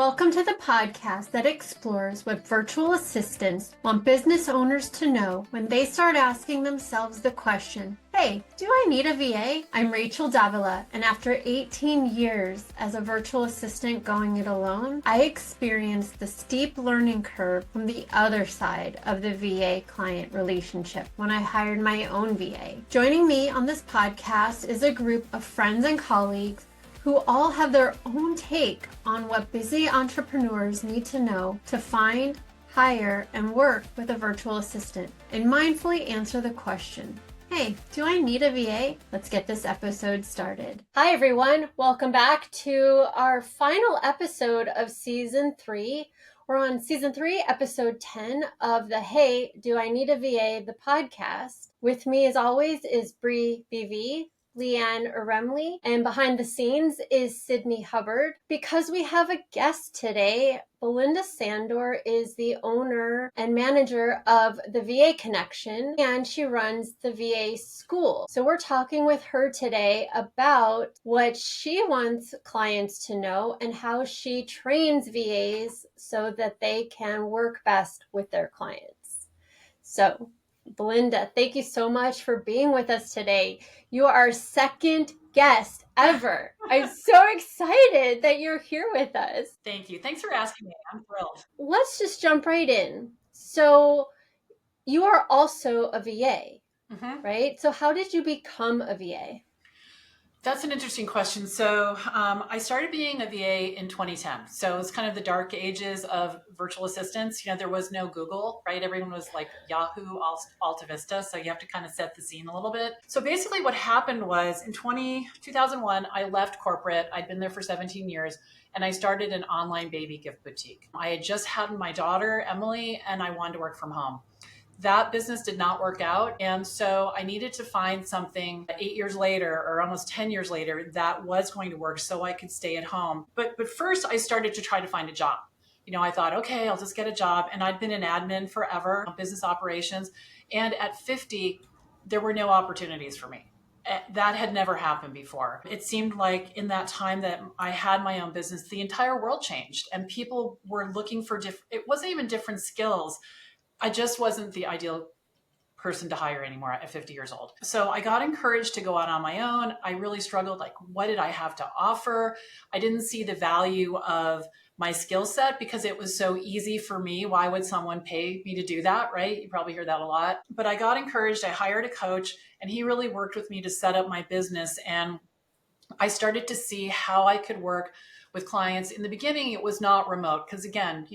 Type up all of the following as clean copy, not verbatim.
Welcome to the podcast that explores what virtual assistants want business owners to know when they start asking themselves the question, hey, do I need a VA? I'm Rachel Davila, and after 18 years as a virtual assistant going it alone, I experienced the steep learning curve from the other side of the VA client relationship when I hired my own VA. Joining me on this podcast is a group of friends and colleagues who all have their own take on what busy entrepreneurs need to know to find, hire, and work with a virtual assistant, and mindfully answer the question, hey, do I need a VA? Let's get this episode started. Hi, everyone. Welcome back to our final episode of Season 3. We're on Season 3, Episode 10 of the Hey, Do I Need a VA? The podcast. With me, as always, is Bree BV, Leanne Uremley, and behind the scenes is Sydney Hubbard. Because we have a guest today, Belinda Sandor is the owner and manager of the VA Connection, and she runs the VA school. So we're talking with her today about what she wants clients to know and how she trains VAs so that they can work best with their clients. So, Belinda, thank you so much for being with us today. You are our second guest ever. I'm so excited that you're here with us. Thank you. Thanks for asking me. I'm thrilled. Let's just jump right in. So you are also a VA, right? So how did you become a VA? That's an interesting question. So I started being a VA in 2010. So it's kind of the dark ages of virtual assistants. You know, there was no Google, right? Everyone was like Yahoo, Alta Vista. So you have to kind of set the scene a little bit. So basically what happened was in 2001, I left corporate. I'd been there for 17 years. And I started an online baby gift boutique. I had just had my daughter, Emily, and I wanted to work from home. That business did not work out. And so I needed to find something 8 years later or almost 10 years later that was going to work so I could stay at home. But first I started to try to find a job. You know, I thought, okay, I'll just get a job. And I'd been an admin forever, business operations. And at 50, there were no opportunities for me. That had never happened before. It seemed like in that time that I had my own business, the entire world changed and people were looking for it wasn't even different skills. I just wasn't the ideal person to hire anymore at 50 years old. So I got encouraged to go out on my own. I really struggled, like, what did I have to offer? I didn't see the value of my skill set because it was so easy for me. Why would someone pay me to do that, right? You probably hear that a lot. But I got encouraged. I hired a coach and he really worked with me to set up my business. And I started to see how I could work with clients. In the beginning, it was not remote because again,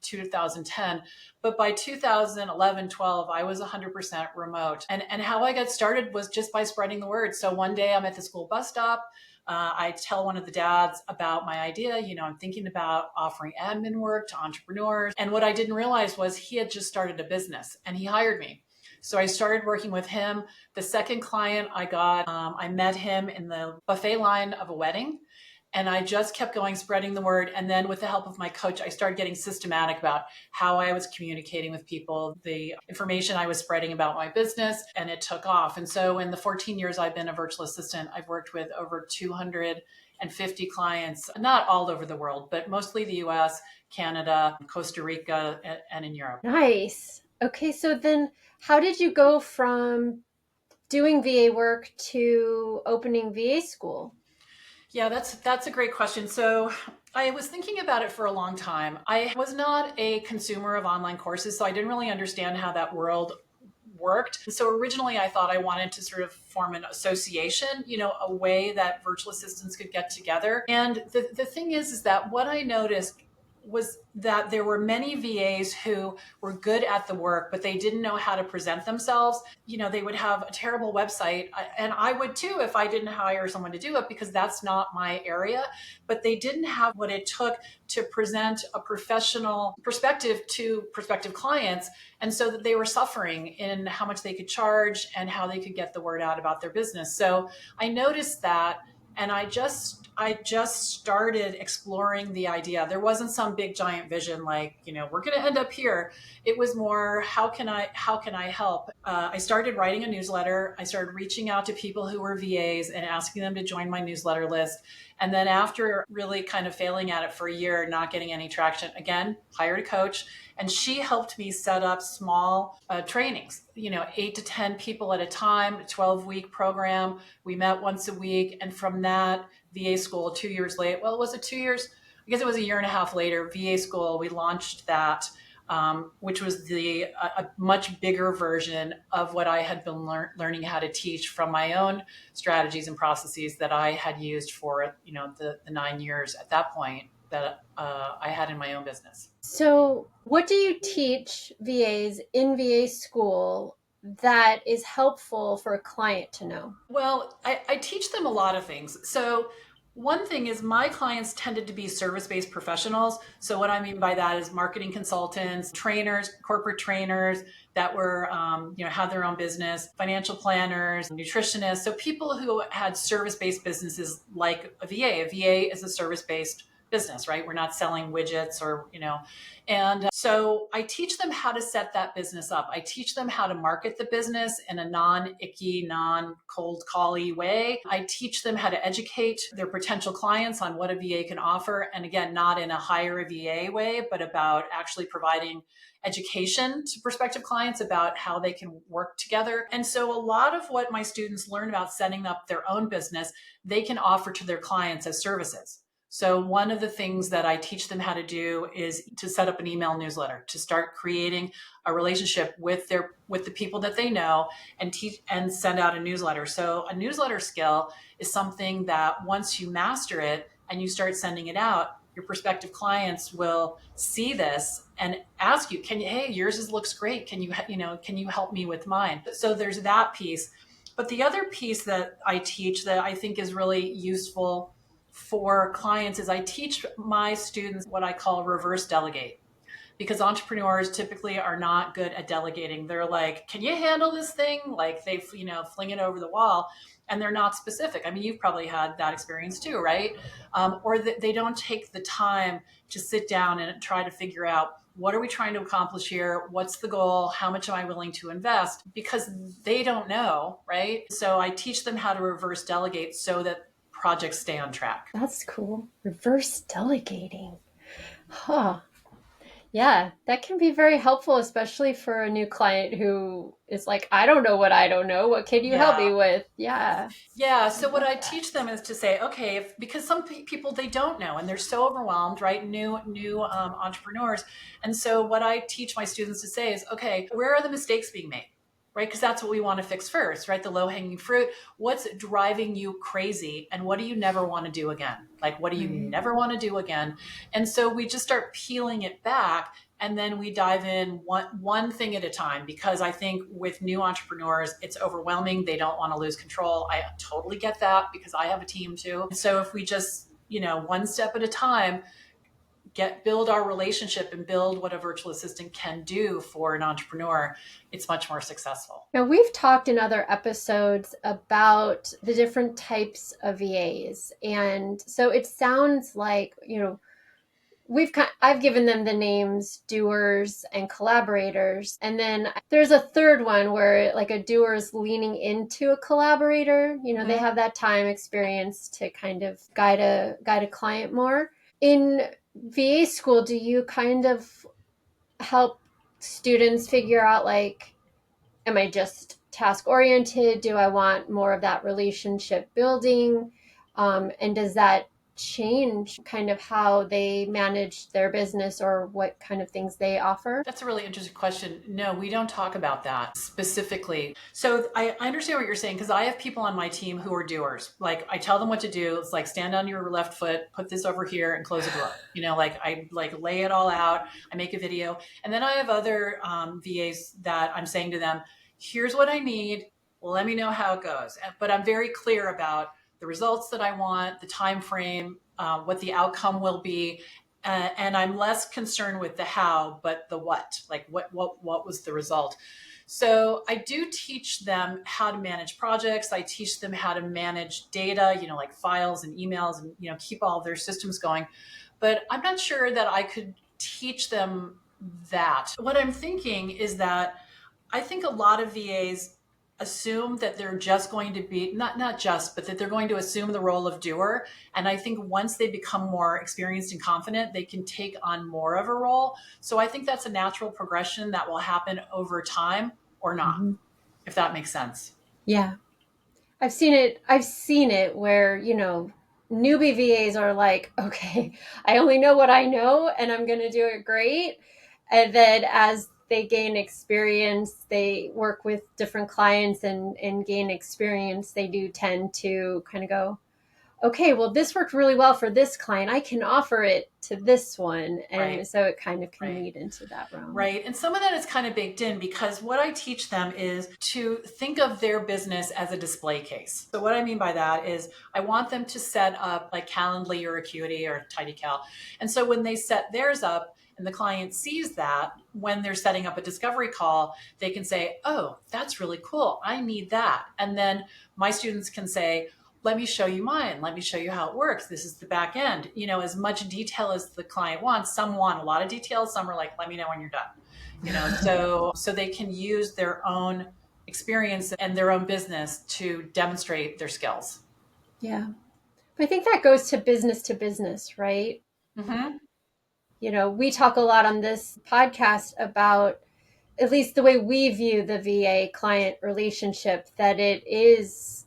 2010, but by 2011, 12, I was 100% remote. And how I got started was just by spreading the word. So one day I'm at the school bus stop. I tell one of the dads about my idea. I'm thinking about offering admin work to entrepreneurs. And what I didn't realize was he had just started a business and he hired me. So I started working with him. The second client I got, I met him in the buffet line of a wedding. And I just kept going, spreading the word. And then with the help of my coach, I started getting systematic about how I was communicating with people, the information I was spreading about my business, and it took off. And so in the 14 years I've been a virtual assistant, I've worked with over 250 clients, not all over the world, but mostly the US, Canada, Costa Rica, and in Europe. Nice. Okay, so then how did you go from doing VA work to opening VA school? Yeah, that's a great question. So I was thinking about it for a long time. I was not a consumer of online courses, so I didn't really understand how that world worked. So originally I thought I wanted to sort of form an association, a way that virtual assistants could get together. And the thing is that what I noticed was that there were many VAs who were good at the work, but they didn't know how to present themselves. They would have a terrible website, and I would too if I didn't hire someone to do it because that's not my area, but they didn't have what it took to present a professional perspective to prospective clients. And so that they were suffering in how much they could charge and how they could get the word out about their business. So I noticed that And I just started exploring the idea. There wasn't some big giant vision like, we're going to end up here. It was more, how can I help? I started writing a newsletter. I started reaching out to people who were VAs and asking them to join my newsletter list. And then after really kind of failing at it for a year, not getting any traction, again, hired a coach, and she helped me set up small trainings, 8 to 10 people at a time, a 12-week program. We met once a week. And from that VA school, 2 years later, well, was it 2 years? I guess it was a year and a half later, VA school, we launched that, which was a much bigger version of what I had been learning how to teach from my own strategies and processes that I had used for, the 9 years at that point that I had in my own business. So, what do you teach VAs in VA school that is helpful for a client to know? Well, I teach them a lot of things. So, one thing is my clients tended to be service-based professionals. So, what I mean by that is marketing consultants, trainers, corporate trainers that were, had their own business, financial planners, nutritionists. So, people who had service-based businesses like a VA. A VA is a service-based business, right? We're not selling widgets or, and so I teach them how to set that business up. I teach them how to market the business in a non-icky, non-cold call-y way. I teach them how to educate their potential clients on what a VA can offer. And again, not in a hire a VA way, but about actually providing education to prospective clients about how they can work together. And so a lot of what my students learn about setting up their own business, they can offer to their clients as services. So one of the things that I teach them how to do is to set up an email newsletter, to start creating a relationship with the people that they know and teach and send out a newsletter. So a newsletter skill is something that once you master it and you start sending it out, your prospective clients will see this and ask you, hey, yours looks great. Can you help me with mine? So there's that piece. But the other piece that I teach that I think is really useful for clients is I teach my students what I call reverse delegate, because entrepreneurs typically are not good at delegating. They're like, can you handle this thing? Like they, fling it over the wall, and they're not specific. I mean, you've probably had that experience too, right? Or that they don't take the time to sit down and try to figure out, what are we trying to accomplish here? What's the goal? How much am I willing to invest? Because they don't know, right? So I teach them how to reverse delegate so that projects stay on track. That's cool. Reverse delegating. Huh. Yeah, that can be very helpful, especially for a new client who is like, I don't know what I don't know. What can you help Yeah. me with? Yeah. Yeah. So what I That. teach them is to say, okay, because some people they don't know and they're so overwhelmed, right? New entrepreneurs, and so what I teach my students to say is, okay, where are the mistakes being made? Right? Because that's what we want to fix first, right? The low hanging fruit. What's driving you crazy, and what do you never want to do again? Like, what do you Right. never want to do again? And so we just start peeling it back, and then we dive in one thing at a time, because I think with new entrepreneurs it's overwhelming. They don't want to lose control. I totally get that because I have a team too. So if we just, one step at a time, build our relationship and build what a virtual assistant can do for an entrepreneur, it's much more successful. Now, we've talked in other episodes about the different types of VAs. And so it sounds like, I've given them the names doers and collaborators. And then there's a third one where like a doer is leaning into a collaborator. They have that time experience to kind of guide a client more. In VA school, do you kind of help students figure out, like, am I just task oriented? Do I want more of that relationship building? And does that change kind of how they manage their business or what kind of things they offer? That's a really interesting question. No, we don't talk about that specifically. So I understand what you're saying, because I have people on my team who are doers. Like I tell them what to do. It's like, stand on your left foot, put this over here, and close the door. Like I like lay it all out. I make a video, and then I have other VAs that I'm saying to them, here's what I need. Let me know how it goes. But I'm very clear about the results that I want, the time frame, what the outcome will be, and I'm less concerned with the how, but the what. Like what was the result? So I do teach them how to manage projects. I teach them how to manage data, like files and emails, and, keep all of their systems going. But I'm not sure that I could teach them that. What I'm thinking is that I think a lot of VAs assume that they're just going to be not just, but that they're going to assume the role of doer. And I think once they become more experienced and confident, they can take on more of a role. So I think that's a natural progression that will happen over time or not, Mhm. if that makes sense. Yeah. I've seen it. I've seen it where, newbie VAs are like, okay, I only know what I know and I'm going to do it great. And then as they gain experience, they work with different clients and gain experience, they do tend to kind of go, okay, well, this worked really well for this client. I can offer it to this one. And Right, so it kind of can right. lead into that realm. Right. And some of that is kind of baked in because what I teach them is to think of their business as a display case. So, what I mean by that is I want them to set up like Calendly or Acuity or TidyCal. And so, when they set theirs up and the client sees that when they're setting up a discovery call, they can say, oh, that's really cool. I need that. And then my students can say, let me show you mine. Let me show you how it works. This is the back end. As much detail as the client wants. Some want a lot of details. Some are like, let me know when you're done. So they can use their own experience and their own business to demonstrate their skills. Yeah. I think that goes to business, right? Mm-hmm. We talk a lot on this podcast about at least the way we view the VA client relationship, that it is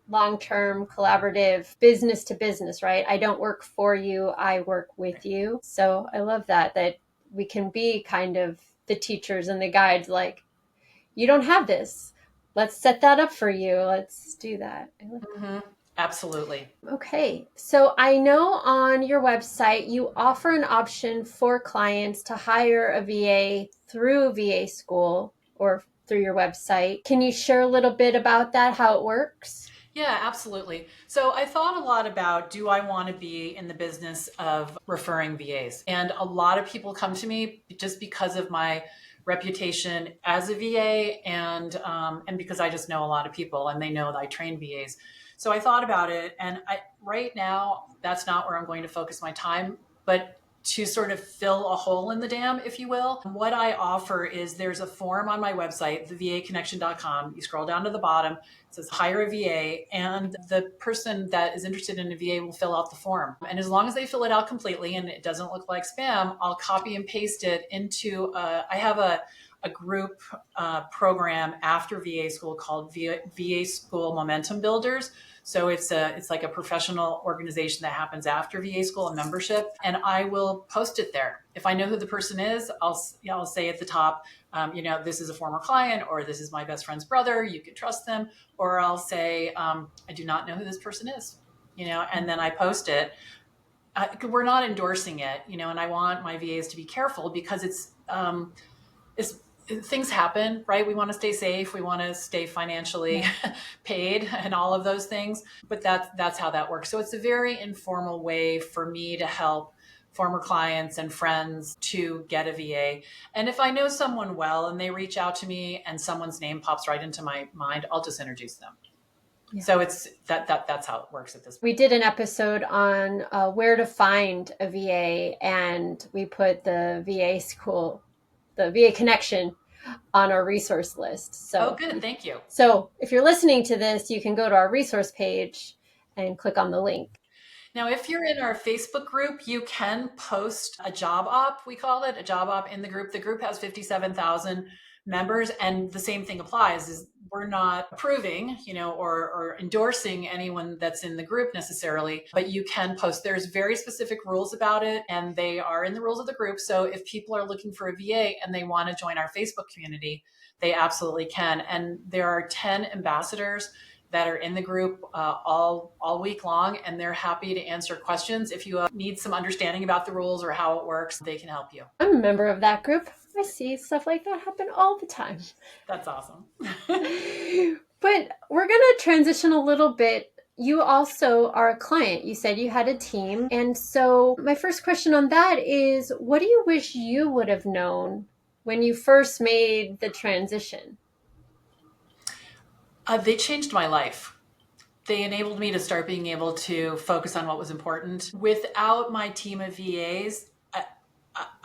long term, collaborative, business to business, right? I don't work for you, I work with you. So I love that we can be kind of the teachers and the guides, like, you don't have this. Let's set that up for you. Let's do that. Mm-hmm. Absolutely. Okay, so I know on your website you offer an option for clients to hire a VA through VA school or through your website. Can you share a little bit about that, how it works? Yeah, absolutely. So I thought a lot about, do I want to be in the business of referring VAs? And a lot of people come to me just because of my reputation as a VA and because I just know a lot of people and they know that I train VAs. So I thought about it, and right now that's not where I'm going to focus my time, but to sort of fill a hole in the dam, if you will. What I offer is there's a form on my website, thevaconnection.com. You scroll down to the bottom, it says hire a VA, and the person that is interested in a VA will fill out the form. And as long as they fill it out completely and it doesn't look like spam, I'll copy and paste it into, I have a group program after VA school called VA School Momentum Builders. So it's like a professional organization that happens after VA school and membership, and I will post it there. If I know who the person is, I'll say at the top, this is a former client, or this is my best friend's brother. You can trust them, or I'll say, I do not know who this person is, and then I post it. We're not endorsing it, and I want my VAs to be careful because it's things happen, right? We want to stay safe. We want to stay financially paid and all of those things. But that's how that works. So it's a very informal way for me to help former clients and friends to get a VA. And if I know someone well and they reach out to me and someone's name pops right into my mind, I'll just introduce them. Yeah. So it's that's how it works at this point. We did an episode on where to find a VA, and we put the VA school, the VA connection, on our resource list. So, good. Thank you. So if you're listening to this, you can go to our resource page and click on the link. Now, if you're in our Facebook group, you can post a job op, we call it, a job op in the group. The group has 57,000 members, and the same thing applies, is we're not approving, or endorsing anyone that's in the group necessarily, but you can post. There's very specific rules about it, and they are in the rules of the group. So if people are looking for a VA and they want to join our Facebook community, they absolutely can. And there are 10 ambassadors that are in the group all week long, and they're happy to answer questions. If you need some understanding about the rules or how it works, they can help you. I'm a member of that group. I see stuff like that happen all the time. That's awesome. But we're going to transition a little bit. You also are a client. You said you had a team. And so my first question on that is, what do you wish you would have known when you first made the transition? They changed my life. They enabled me to start being able to focus on what was important. Without my team of VAs,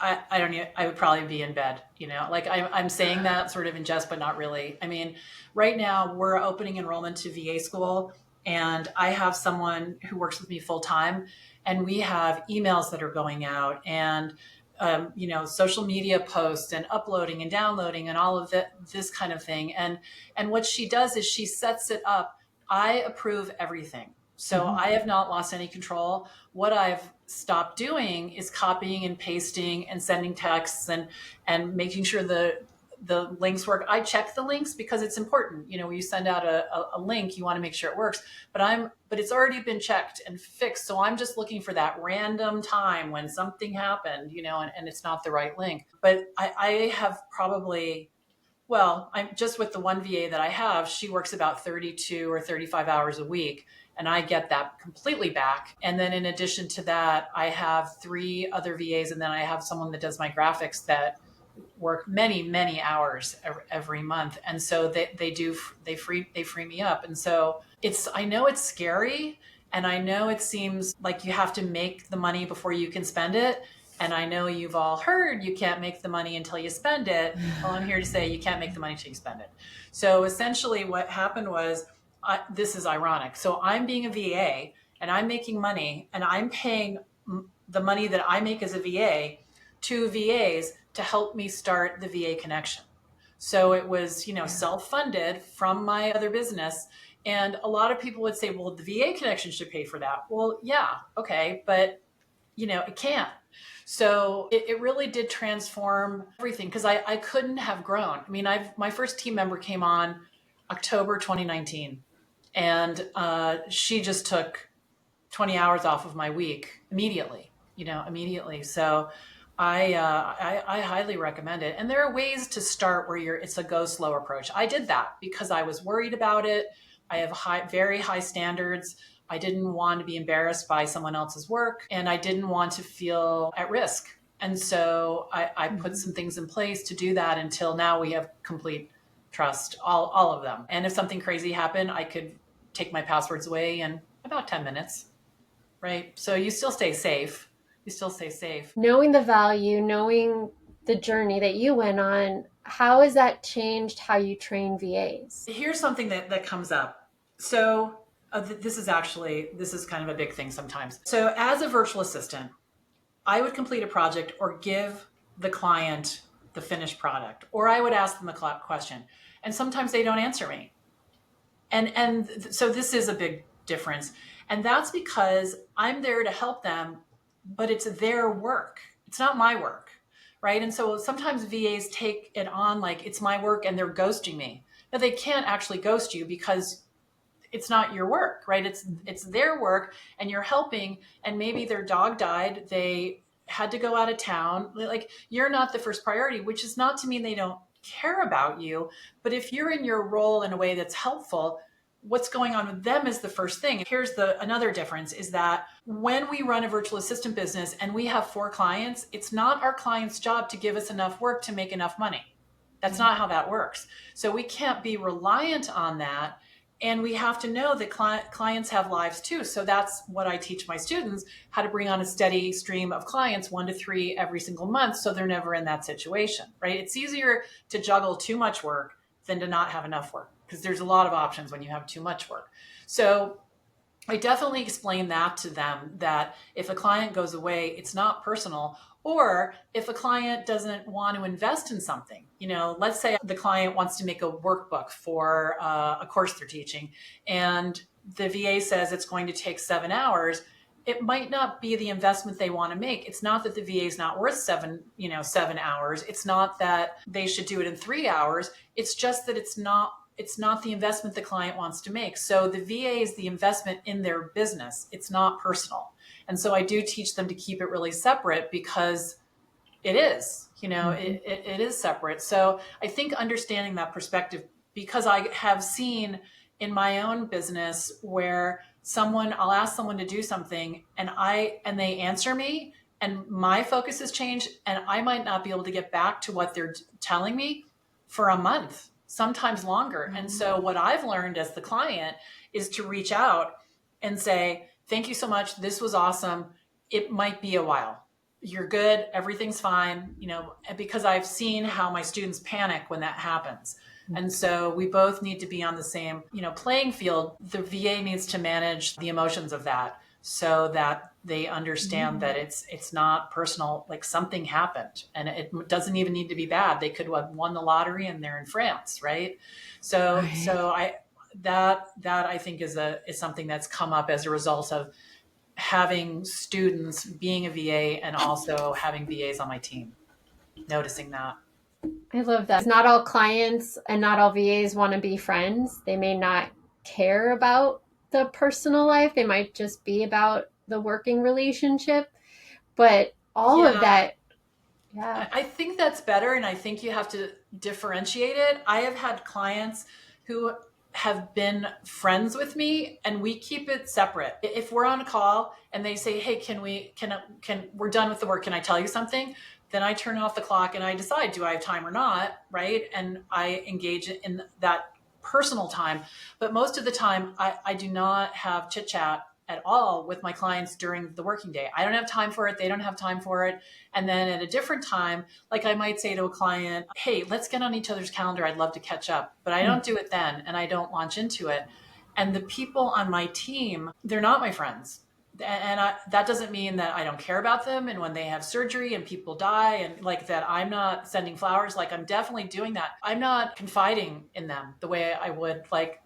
I don't even, I would probably be in bed, like I'm saying that sort of in jest, but not really. I mean, right now we're opening enrollment to VA school, and I have someone who works with me full time, and we have emails that are going out, and social media posts and uploading and downloading and all of this kind of thing. And what she does is she sets it up. I approve everything. So I have not lost any control. What I've stopped doing is copying and pasting and sending texts and making sure the links work. I check the links because it's important. When you send out a link, you want to make sure it works. But it's already been checked and fixed. So I'm just looking for that random time when something happened, and it's not the right link. But I have probably, well, I'm just with the one VA that I have, she works about 32 or 35 hours a week, and I get that completely back. And then in addition to that, I have 3 other VAs, and then I have someone that does my graphics that work many, many hours every month. And so they free me up. And so I know it's scary, and I know it seems like you have to make the money before you can spend it. And I know you've all heard you can't make the money until you spend it. Well, I'm here to say you can't make the money until you spend it. So essentially what happened was, this is ironic. So I'm being a VA and I'm making money, and I'm paying the money that I make as a VA to VAs to help me start the VA connection. So it was, self-funded from my other business. And a lot of people would say, well, the VA connection should pay for that. Well, yeah, okay, but it can't. So it really did transform everything, because I couldn't have grown. I mean, my first team member came on October 2019, and she just took 20 hours off of my week immediately. So I highly recommend it. And there are ways to start where it's a go slow approach. I did that because I was worried about it. I have very high standards. I didn't want to be embarrassed by someone else's work, and I didn't want to feel at risk. And so I put some things in place to do that until now we have complete trust, all of them. And if something crazy happened, I could take my passwords away in about 10 minutes, right? So you still stay safe. Knowing the value, knowing the journey that you went on, how has that changed how you train VAs? Here's something that comes up. So this is kind of a big thing sometimes. So as a virtual assistant, I would complete a project or give the client the finished product, or I would ask them a question, and sometimes they don't answer me. And so this is a big difference. And that's because I'm there to help them, but it's their work. It's not my work, right? And so sometimes VAs take it on like it's my work and they're ghosting me. But they can't actually ghost you because it's not your work, right? It's their work, and you're helping, and maybe their dog died. They had to go out of town. Like, you're not the first priority, which is not to mean they don't care about you. But if you're in your role in a way that's helpful, what's going on with them is the first thing. Here's another difference is that when we run a virtual assistant business and we have 4 clients, it's not our client's job to give us enough work to make enough money. That's not how that works. So we can't be reliant on that. And we have to know that clients have lives too. So that's what I teach my students, how to bring on a steady stream of clients, 1 to 3 every single month, so they're never in that situation, right? It's easier to juggle too much work than to not have enough work, because there's a lot of options when you have too much work. So I definitely explain that to them, that if a client goes away, it's not personal. Or if a client doesn't want to invest in something, let's say the client wants to make a workbook for a course they're teaching, and the VA says it's going to take 7 hours. It might not be the investment they want to make. It's not that the VA is not worth 7 hours. It's not that they should do it in 3 hours. It's just that it's not the investment the client wants to make. So the VA is the investment in their business. It's not personal. And so I do teach them to keep it really separate, because it is, it is separate. So I think understanding that perspective, because I have seen in my own business where I'll ask someone to do something, and they answer me, and my focus has changed, and I might not be able to get back to what they're telling me for a month, sometimes longer. And so what I've learned as the client is to reach out and say, thank you so much. This was awesome. It might be a while. You're good. Everything's fine. Because I've seen how my students panic when that happens. And so we both need to be on the same, playing field. The VA needs to manage the emotions of that so that they understand that it's not personal, like something happened and it doesn't even need to be bad. They could have won the lottery and they're in France, right? So that I think is something that's come up as a result of having students being a VA and also having VAs on my team, noticing that. I love that. Not all clients and not all VAs want to be friends. They may not care about the personal life. They might just be about the working relationship. But all of that, I think that's better. And I think you have to differentiate it. I have had clients who have been friends with me and we keep it separate. If we're on a call and they say, hey, we're done with the work. Can I tell you something? Then I turn off the clock and I decide, do I have time or not? Right. And I engage in that personal time. But most of the time I do not have chit chat at all with my clients during the working day. I don't have time for it. They don't have time for it. And then at a different time, like I might say to a client, hey, let's get on each other's calendar. I'd love to catch up, but I don't do it then. And I don't launch into it. And the people on my team, they're not my friends. And that doesn't mean that I don't care about them. And when they have surgery and people die and like that, I'm not sending flowers. Like I'm definitely doing that. I'm not confiding in them the way I would like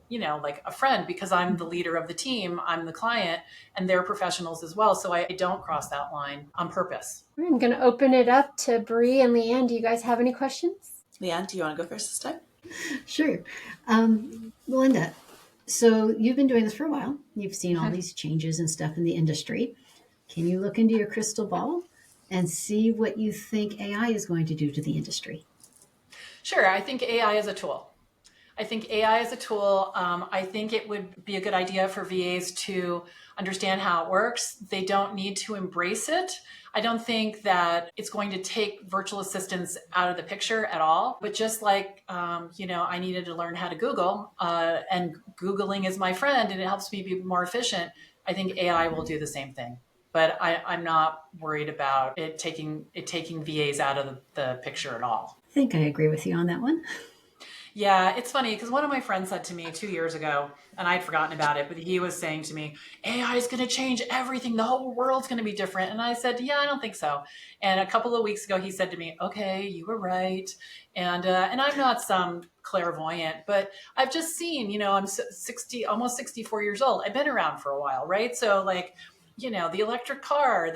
a friend, because I'm the leader of the team, I'm the client, and they're professionals as well. So I don't cross that line on purpose. I'm going to open it up to Bree and Leanne. Do you guys have any questions? Leanne, do you want to go first this time? Sure. Belinda, so you've been doing this for a while. You've seen all these changes and stuff in the industry. Can you look into your crystal ball and see what you think AI is going to do to the industry? Sure. I think AI is a tool. I think it would be a good idea for VAs to understand how it works. They don't need to embrace it. I don't think that it's going to take virtual assistants out of the picture at all. But just like, I needed to learn how to Google, and Googling is my friend and it helps me be more efficient. I think AI will do the same thing. But I'm not worried about it taking VAs out of the picture at all. I think I agree with you on that one. Yeah, it's funny because one of my friends said to me 2 years ago, and I'd forgotten about it, but he was saying to me, AI is going to change everything. The whole world's going to be different. And I said, yeah, I don't think so. And a couple of weeks ago, he said to me, okay, you were right. And I'm not some clairvoyant, but I've just seen, I'm 60, almost 64 years old. I've been around for a while, right? So like, the electric car,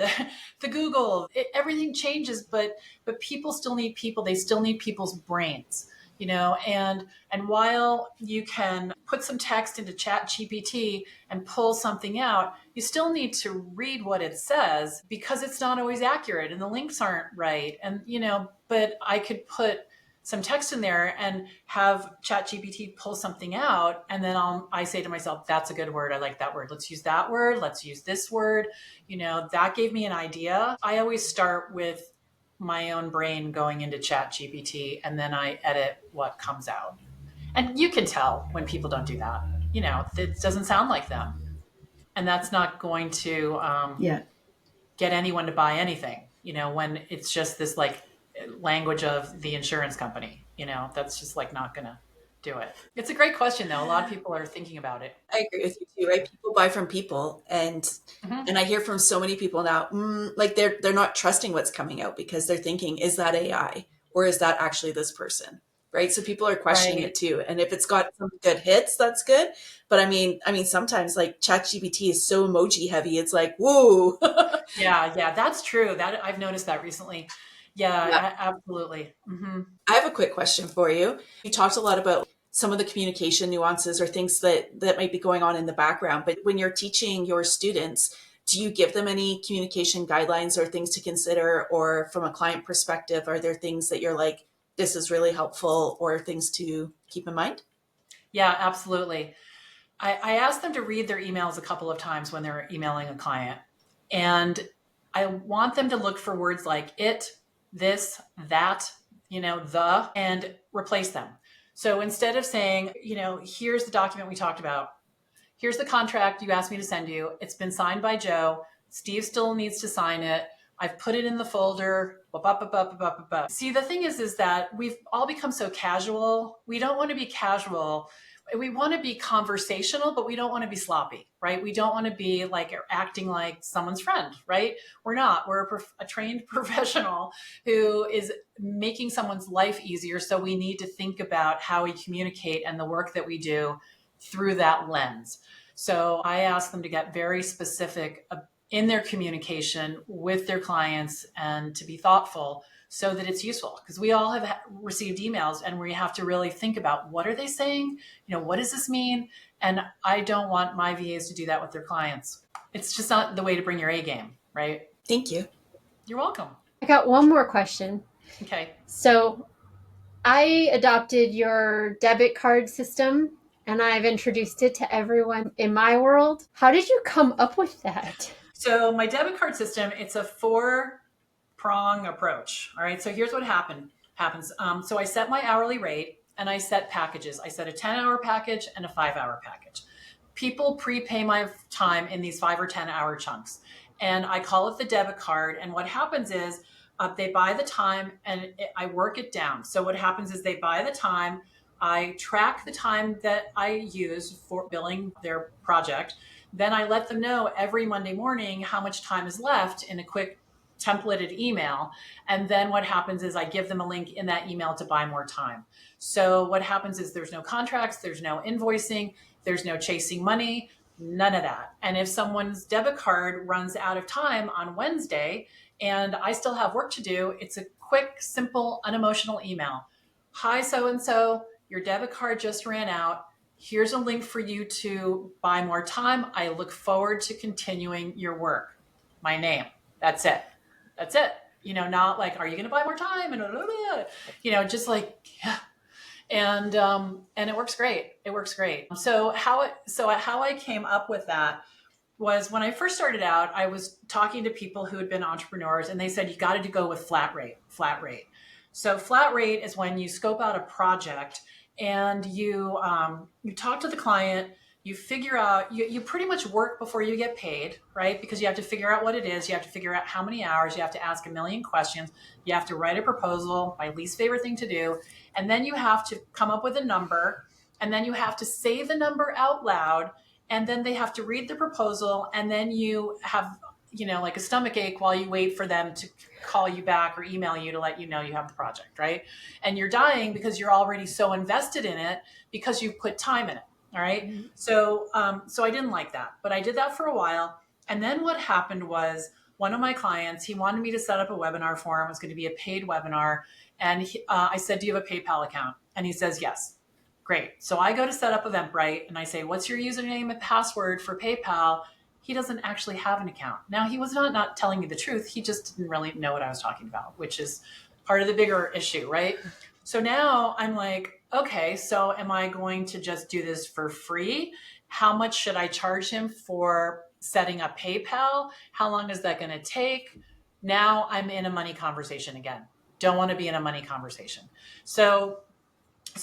the Google, everything changes, but people still need people. They still need people's brains. And while you can put some text into Chat GPT and pull something out, you still need to read what it says because it's not always accurate and the links aren't right. And, but I could put some text in there and have Chat GPT pull something out. And then I say to myself, that's a good word. I like that word. Let's use that word. Let's use this word. That gave me an idea. I always start with my own brain going into Chat GPT and then I edit what comes out. And you can tell when people don't do that. It doesn't sound like them. And that's not going to get anyone to buy anything, when it's just this like language of the insurance company, that's just like not going to do it. It's a great question though. A lot of people are thinking about it. I agree with you too, right? People buy from people, and I hear from so many people now, like they're not trusting what's coming out because they're thinking, is that AI or is that actually this person, right? So people are questioning it too. And if it's got some good hits, that's good. But I mean, sometimes like ChatGPT is so emoji heavy, it's like, whoa. Yeah, that's true. That I've noticed that recently. Yeah. Absolutely. I have a quick question for you. You talked a lot about some of the communication nuances or things that might be going on in the background. But when you're teaching your students, do you give them any communication guidelines or things to consider? Or from a client perspective, are there things that you're like, this is really helpful, or things to keep in mind? Yeah, absolutely. I asked them to read their emails a couple of times when they're emailing a client. And I want them to look for words like it, this, that, the, and replace them. So instead of saying, here's the document we talked about, here's the contract you asked me to send you, it's been signed by Joe, Steve still needs to sign it, I've put it in the folder. See, the thing is that we've all become so casual. We don't want to be casual. We want to be conversational, but we don't want to be sloppy, right? We don't want to be like acting like someone's friend, right? We're not. We're a trained professional who is making someone's life easier. So we need to think about how we communicate and the work that we do through that lens. So I ask them to get very specific in their communication with their clients and to be thoughtful so that it's useful, because we all have received emails and we have to really think about what are they saying? What does this mean? And I don't want my VAs to do that with their clients. It's just not the way to bring your A game, right? Thank you. You're welcome. I got one more question. Okay. So I adopted your debit card system and I've introduced it to everyone in my world. How did you come up with that? So my debit card system, it's a 4-prong approach. All right. So here's what happens. So I set my hourly rate and I set packages. I set a 10-hour package and a 5-hour package. People prepay my time in these 5 or 10-hour chunks. And I call it the debit card. And what happens is they buy the time and I work it down. So what happens is they buy the time. I track the time that I use for billing their project. Then I let them know every Monday morning how much time is left in a quick templated email. And then what happens is I give them a link in that email to buy more time. So what happens is there's no contracts, there's no invoicing, there's no chasing money, none of that. And if someone's debit card runs out of time on Wednesday and I still have work to do, it's a quick, simple, unemotional email. Hi, so-and-so, your debit card just ran out. Here's a link for you to buy more time. I look forward to continuing your work. My name. That's it. Not like, are you going to buy more time? And just like, yeah. And it works great. So how I came up with that was when I first started out, I was talking to people who had been entrepreneurs and they said, you got to go with flat rate. So flat rate is when you scope out a project and you talk to the client, you figure out, you pretty much work before you get paid, right? Because you have to figure out what it is. You have to figure out how many hours. You have to ask a million questions. You have to write a proposal, my least favorite thing to do. And then you have to come up with a number. And then you have to say the number out loud. And then they have to read the proposal. And then you have, like a stomach ache while you wait for them to call you back or email you to let you know you have the project, right? And you're dying because you're already so invested in it because you put time in it. All right. Mm-hmm. So I didn't like that, but I did that for a while. And then what happened was one of my clients, he wanted me to set up a webinar for him. It was going to be a paid webinar. And I said, do you have a PayPal account? And he says, yes. Great. So I go to set up Eventbrite and I say, what's your username and password for PayPal? He doesn't actually have an account. Now, he was not telling me the truth. He just didn't really know what I was talking about, which is part of the bigger issue, right? So now I'm like, okay, so am I going to just do this for free? How much should I charge him for setting up PayPal? How long is that going to take? Now I'm in a money conversation again. Don't want to be in a money conversation. So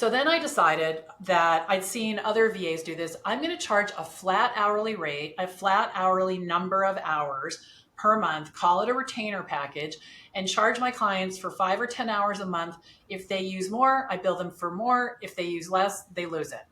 then I decided that I'd seen other VAs do this. I'm going to charge a flat hourly rate, a flat hourly number of hours per month, call it a retainer package, and charge my clients for 5 or 10 hours a month. If they use more, I bill them for more. If they use less, they lose it.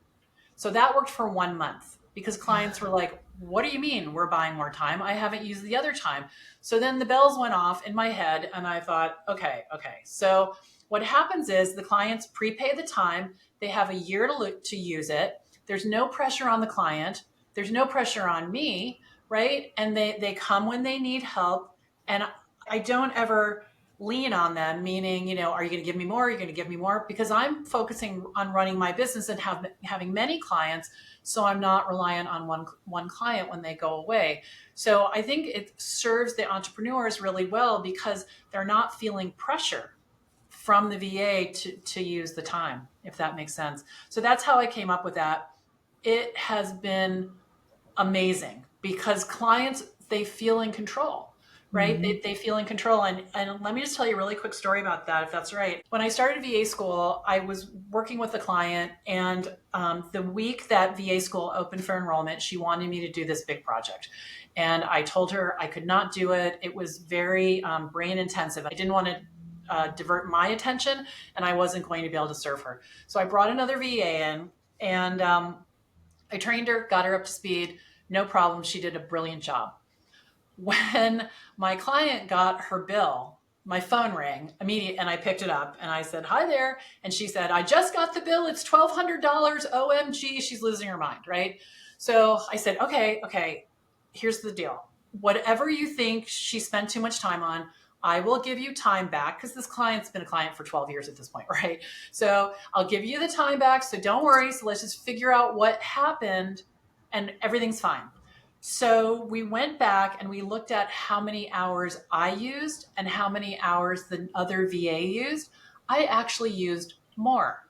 So that worked for 1 month because clients were like, what do you mean we're buying more time? I haven't used the other time. So then the bells went off in my head and I thought, okay. So what happens is the clients prepay the time. They have a year to use it. There's no pressure on the client. There's no pressure on me, right? And they come when they need help. And I don't ever lean on them, meaning, are you going to give me more? Are you going to give me more? Because I'm focusing on running my business and having many clients. So I'm not reliant on one client when they go away. So I think it serves the entrepreneurs really well because they're not feeling pressure from the VA to use the time, if that makes sense. So that's how I came up with that. It has been amazing because clients, they feel in control, right? They feel in control. And let me just tell you a really quick story about that, if that's right. When I started VA school, I was working with a client, and the week that VA school opened for enrollment, she wanted me to do this big project. And I told her I could not do it. It was very brain intensive. I didn't want to divert my attention, and I wasn't going to be able to serve her. So I brought another VA in, and I trained her, got her up to speed. No problem. She did a brilliant job. When my client got her bill, my phone rang immediately, and I picked it up and I said, "Hi there." And she said, "I just got the bill. It's $1,200. OMG." She's losing her mind, right? So I said, okay, here's the deal. Whatever you think she spent too much time on, I will give you time back, because this client's been a client for 12 years at this point, right? So I'll give you the time back. So don't worry. So let's just figure out what happened, and everything's fine. So we went back and we looked at how many hours I used and how many hours the other VA used. I actually used more,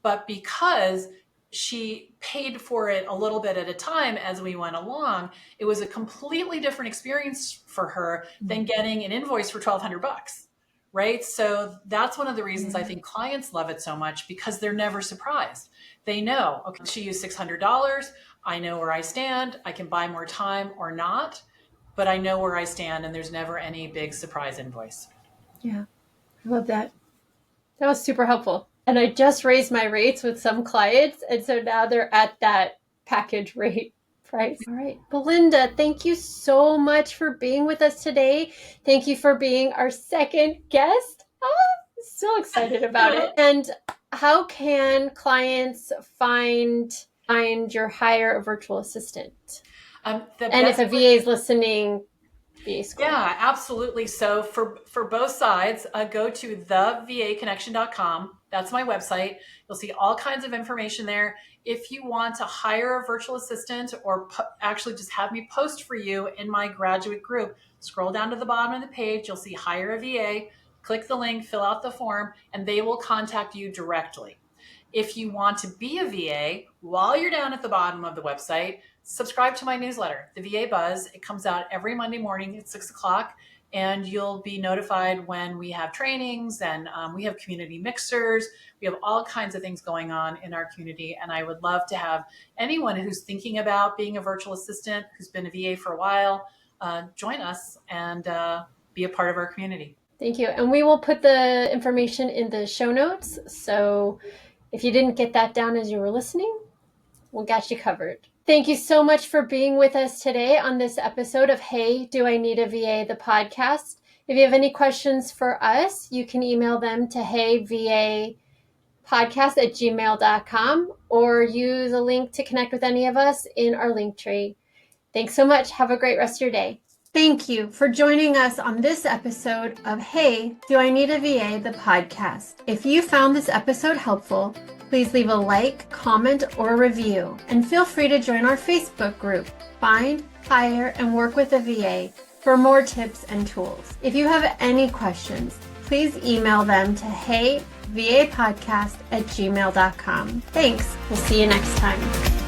but because she paid for it a little bit at a time as we went along, it was a completely different experience for her than getting an invoice for $1,200, right? So that's one of the reasons I think clients love it so much, because they're never surprised. They know, okay, she used $600. I know where I stand. I can buy more time or not, but I know where I stand, and there's never any big surprise invoice. Yeah, I love that. That was super helpful. And I just raised my rates with some clients, and so now they're at that package rate price. All right. Belinda, thank you so much for being with us today. Thank you for being our second guest. I'm so excited about it. And how can clients find your hire a virtual assistant? And if a VA is listening, VA school. Yeah, absolutely. So for both sides, go to thevaconnection.com. That's my website. You'll see all kinds of information there. If you want to hire a virtual assistant, or actually just have me post for you in my graduate group, scroll down to the bottom of the page. You'll see hire a VA. Click the link, fill out the form, and they will contact you directly. If you want to be a VA, while you're down at the bottom of the website, subscribe to my newsletter, the VA Buzz. It comes out every Monday morning at 6:00, and you'll be notified when we have trainings, and we have community mixers. We have all kinds of things going on in our community, and I would love to have anyone who's thinking about being a virtual assistant, who's been a VA for a while, join us and be a part of our community. Thank you. And we will put the information in the show notes. So if you didn't get that down as you were listening, we'll get you covered. Thank you so much for being with us today on this episode of Hey, Do I Need a VA, the podcast. If you have any questions for us, you can email them to heyvapodcast@gmail.com, or use a link to connect with any of us in our link tree. Thanks so much. Have a great rest of your day. Thank you for joining us on this episode of Hey, Do I Need a VA, the podcast. If you found this episode helpful, please leave a like, comment, or review, and feel free to join our Facebook group, Find, Hire, and Work with a VA, for more tips and tools. If you have any questions, please email them to heyvapodcast@gmail.com. Thanks. We'll see you next time.